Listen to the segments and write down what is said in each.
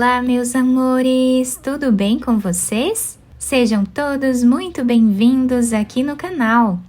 Olá, meus amores! Tudo bem com vocês? Sejam todos muito bem-vindos aqui no canal.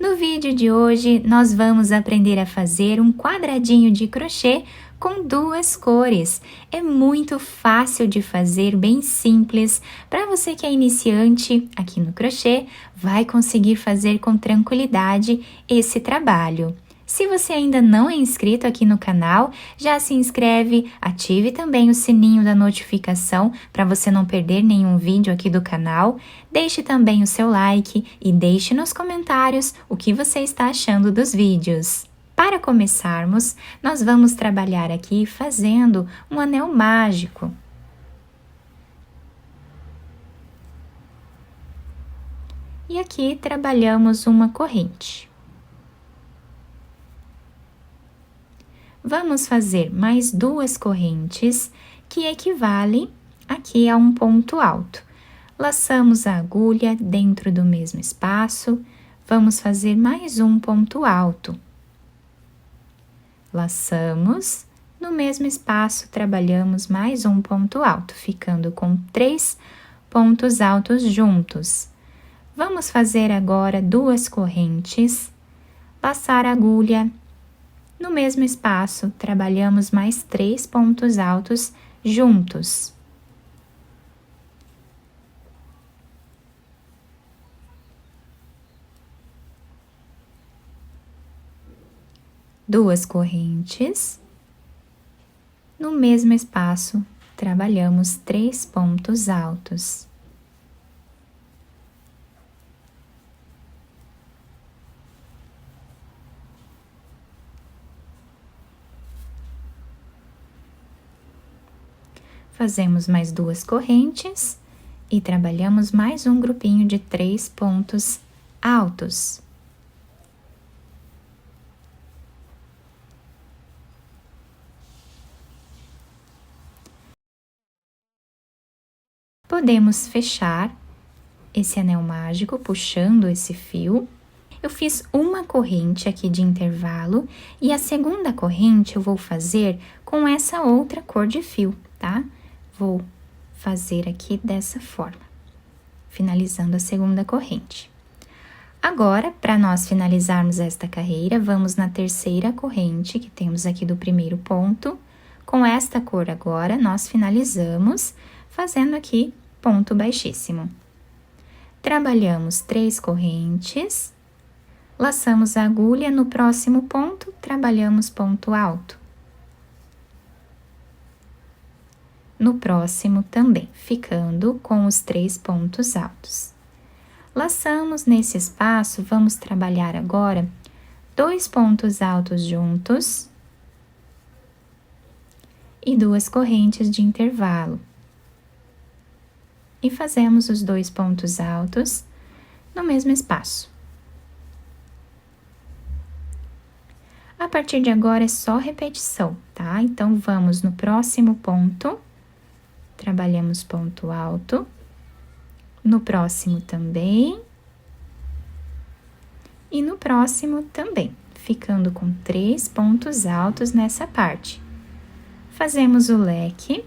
No vídeo de hoje, nós vamos aprender a fazer um quadradinho de crochê com duas cores. É muito fácil de fazer, bem simples. Para você que é iniciante aqui no crochê, vai conseguir fazer com tranquilidade esse trabalho. Se você ainda não é inscrito aqui no canal, já se inscreve, ative também o sininho da notificação para você não perder nenhum vídeo aqui do canal. Deixe também o seu like e deixe nos comentários o que você está achando dos vídeos. Para começarmos, nós vamos trabalhar aqui fazendo um anel mágico. E aqui trabalhamos uma corrente. Vamos fazer mais duas correntes, que equivalem aqui a um ponto alto. Laçamos a agulha dentro do mesmo espaço, vamos fazer mais um ponto alto. Laçamos, no mesmo espaço trabalhamos mais um ponto alto, ficando com 3 pontos altos juntos. Vamos fazer agora duas correntes, laçar a agulha. No mesmo espaço, trabalhamos mais 3 pontos altos juntos. Duas correntes. No mesmo espaço, trabalhamos 3 pontos altos. Fazemos mais duas correntes e trabalhamos mais um grupinho de 3 pontos altos. Podemos fechar esse anel mágico puxando esse fio. Eu fiz uma corrente aqui de intervalo e a segunda corrente eu vou fazer com essa outra cor de fio, tá? Vou fazer aqui dessa forma, finalizando a segunda corrente. Agora, para nós finalizarmos esta carreira, vamos na terceira corrente que temos aqui do primeiro ponto. Com esta cor agora, nós finalizamos fazendo aqui ponto baixíssimo. Trabalhamos 3 correntes, laçamos a agulha, no próximo ponto, trabalhamos ponto alto. No próximo também, ficando com os 3 pontos altos. Laçamos nesse espaço, vamos trabalhar agora 2 pontos altos juntos e 2 correntes de intervalo. E fazemos os 2 pontos altos no mesmo espaço. A partir de agora é só repetição, tá? Então, vamos no próximo ponto, trabalhamos ponto alto, no próximo também, e no próximo também, ficando com 3 pontos altos nessa parte. Fazemos o leque.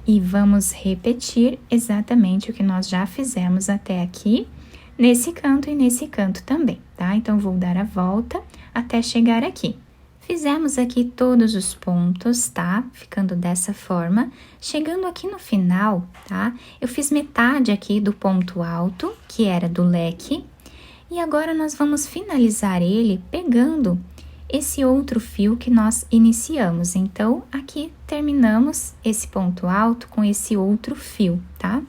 E vamos repetir exatamente o que nós já fizemos até aqui, nesse canto e nesse canto também, tá? Então, vou dar a volta até chegar aqui. Fizemos aqui todos os pontos, tá? Ficando dessa forma. Chegando aqui no final, tá? Eu fiz metade aqui do ponto alto, que era do leque, e agora nós vamos finalizar ele pegando esse outro fio que nós iniciamos. Então, aqui terminamos esse ponto alto com esse outro fio, tá?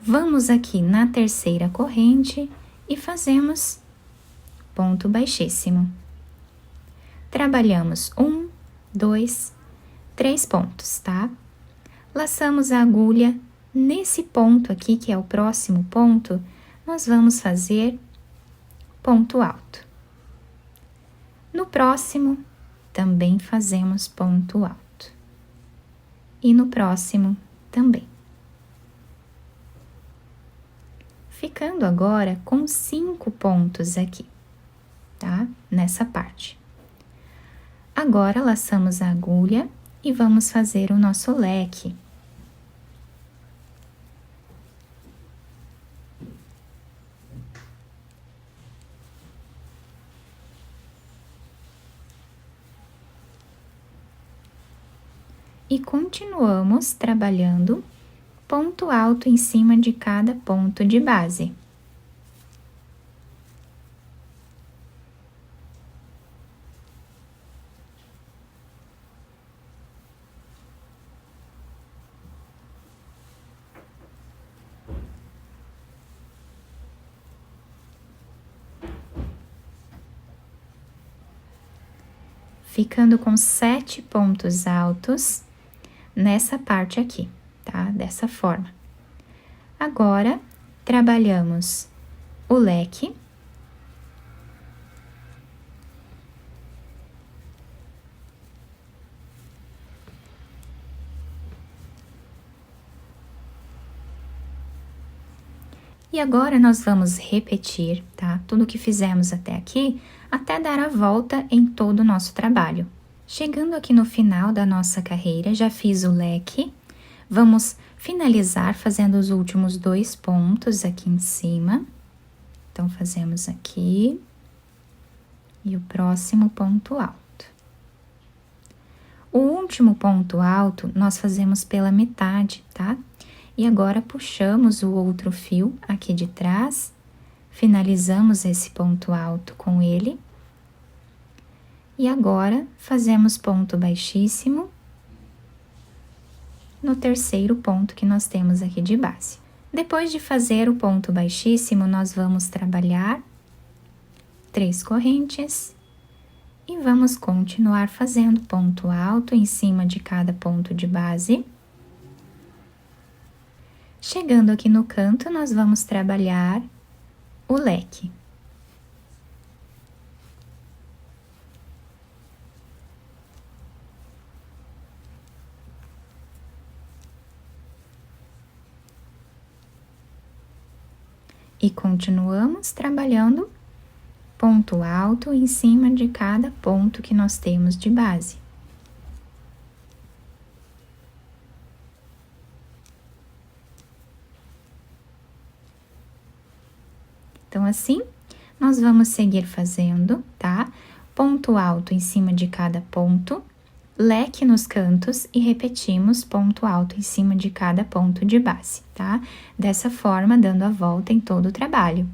Vamos aqui na terceira corrente e fazemos ponto baixíssimo. Trabalhamos 1, 2, 3 pontos, tá? Laçamos a agulha nesse ponto aqui, que é o próximo ponto, nós vamos fazer ponto alto. No próximo, também fazemos ponto alto. E no próximo, também. ficando agora com 5 pontos aqui, tá? Nessa parte. Agora, laçamos a agulha e vamos fazer o nosso leque. E continuamos trabalhando ponto alto em cima de cada ponto de base. Ficando com 7 pontos altos nessa parte aqui, tá? Dessa forma. Agora, trabalhamos o leque. E agora, nós vamos repetir, tá? Tudo que fizemos até aqui, até dar a volta em todo o nosso trabalho. Chegando aqui no final da nossa carreira, já fiz o leque. Vamos finalizar fazendo os últimos 2 pontos aqui em cima. Então, fazemos aqui e o próximo ponto alto. O último ponto alto, nós fazemos pela metade, tá? E agora, puxamos o outro fio aqui de trás, finalizamos esse ponto alto com ele. E agora, fazemos ponto baixíssimo no terceiro ponto que nós temos aqui de base. Depois de fazer o ponto baixíssimo, nós vamos trabalhar 3 correntes e vamos continuar fazendo ponto alto em cima de cada ponto de base. Chegando aqui no canto, nós vamos trabalhar o leque. E continuamos trabalhando ponto alto em cima de cada ponto que nós temos de base. Então, assim, nós vamos seguir fazendo, tá? Ponto alto em cima de cada ponto, leque nos cantos e repetimos ponto alto em cima de cada ponto de base, tá? Dessa forma, dando a volta em todo o trabalho.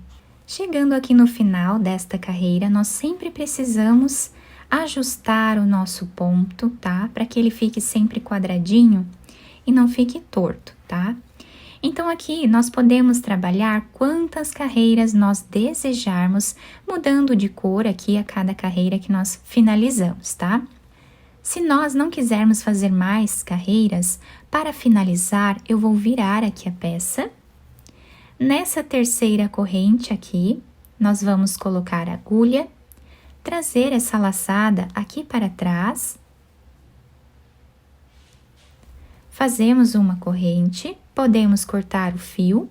Chegando aqui no final desta carreira, nós sempre precisamos ajustar o nosso ponto, tá? Para que ele fique sempre quadradinho e não fique torto, tá? Então, aqui nós podemos trabalhar quantas carreiras nós desejarmos, mudando de cor aqui a cada carreira que nós finalizamos, tá? Se nós não quisermos fazer mais carreiras, para finalizar, eu vou virar aqui a peça. Nessa terceira corrente aqui, nós vamos colocar a agulha, trazer essa laçada aqui para trás. Fazemos uma corrente, podemos cortar o fio,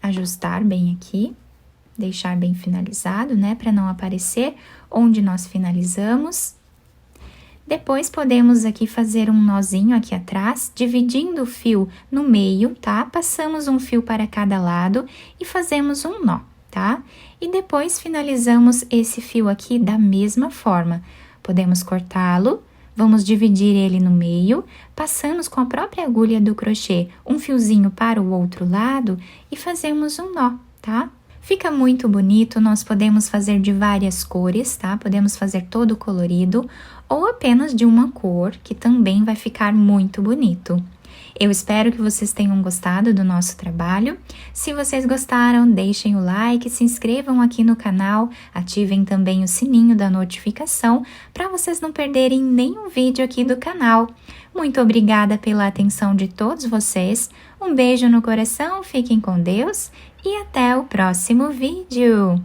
ajustar bem aqui, deixar bem finalizado, né, para não aparecer onde nós finalizamos. Depois, podemos aqui fazer um nozinho aqui atrás, dividindo o fio no meio, tá? Passamos um fio para cada lado e fazemos um nó, tá? E depois, finalizamos esse fio aqui da mesma forma. Podemos cortá-lo, vamos dividir ele no meio, passamos com a própria agulha do crochê um fiozinho para o outro lado e fazemos um nó, tá? Fica muito bonito, nós podemos fazer de várias cores, tá? Podemos fazer todo colorido ou apenas de uma cor, que também vai ficar muito bonito. Eu espero que vocês tenham gostado do nosso trabalho. Se vocês gostaram, deixem o like, se inscrevam aqui no canal, ativem também o sininho da notificação para vocês não perderem nenhum vídeo aqui do canal. Muito obrigada pela atenção de todos vocês, um beijo no coração, fiquem com Deus e até o próximo vídeo!